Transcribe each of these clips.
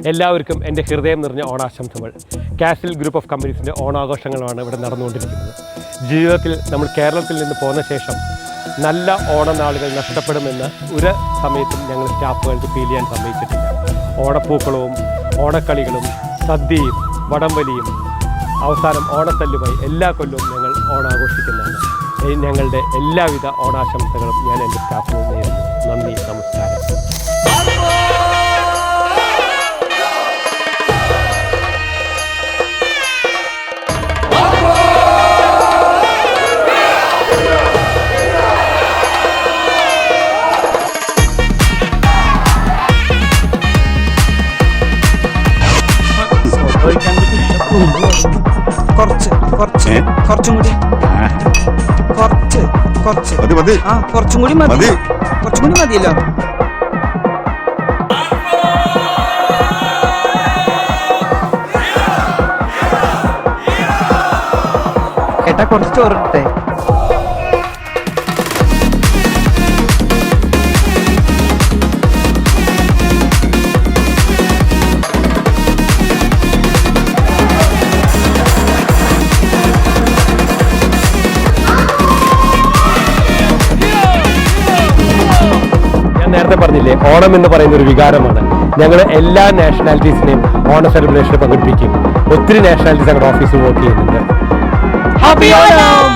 എല്ലാവർക്കും എൻ്റെ ഹൃദയം നിറഞ്ഞ ഓണാശംസകൾ. കാസിൽ ഗ്രൂപ്പ് ഓഫ് കമ്പനീസിൻ്റെ ഓണാഘോഷങ്ങളാണ് ഇവിടെ നടന്നുകൊണ്ടിരിക്കുന്നത്. ജീവിതത്തിൽ നമ്മൾ കേരളത്തിൽ നിന്ന് പോന്ന ശേഷം നല്ല ഓണനാളുകൾ നഷ്ടപ്പെടുമെന്ന് ഒരു സമയത്തും ഞങ്ങൾ സ്റ്റാഫുകൾക്ക് ഫീൽ ചെയ്യാൻ സമ്മതിച്ചിട്ടില്ല. ഓണപ്പൂക്കളവും ഓണക്കളികളും സദ്യയും വടംവലിയും അവസാനം ഓണത്തല്ലുമായി എല്ലാ കൊല്ലവും ഞങ്ങൾ ഓണാഘോഷിക്കുന്നതാണ്. ഞങ്ങളുടെ എല്ലാവിധ ഓണാശംസകളും ഞാൻ എൻ്റെ സ്റ്റാഫിന് നേരുന്നു. നന്ദി, നമസ്കാരം. കുറച്ചും കൂടി മതിയല്ലോ. ഏട്ടാ കുറച്ച് ചോറിട്ടെ. നേരത്തെ പറഞ്ഞില്ലേ, ഓണം എന്ന് പറയുന്ന ഒരു വികാരമാണ്. ഞങ്ങൾ എല്ലാ നാഷണാലിറ്റീസിനെയും ഓണ സെലിബ്രേഷനിൽ പങ്കെടുപ്പിക്കും. ഒത്തിരി നാഷണാലിറ്റീസ് ഞങ്ങളുടെ ഓഫീസിൽ വർക്ക് ചെയ്യുന്നുണ്ട്. Happy Onam.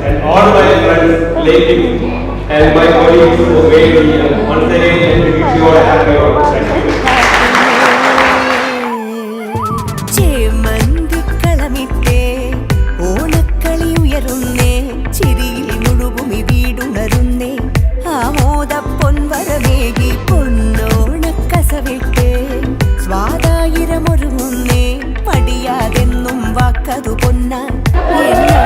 And all my friends, ladies, and my colleagues who made me once again and wish you all a happy Thank you.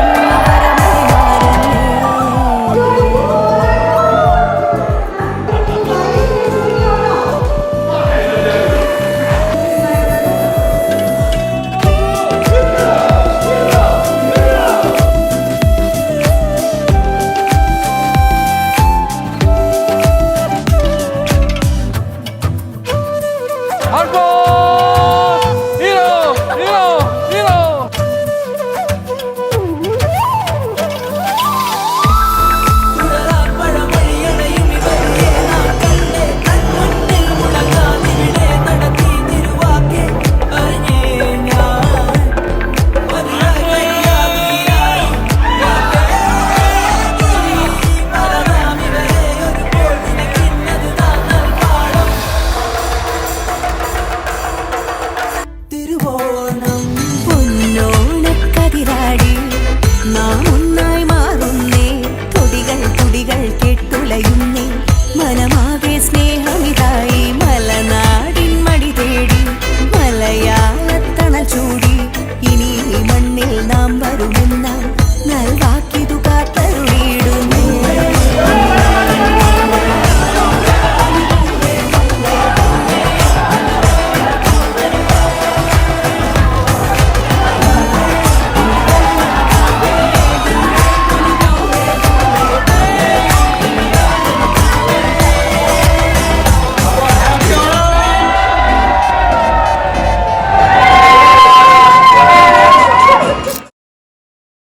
നാം ഒന്നായി മാറുന്നേ, തുടികൾ തുടികൾ കെട്ടുലയുന്നേ, മനമാ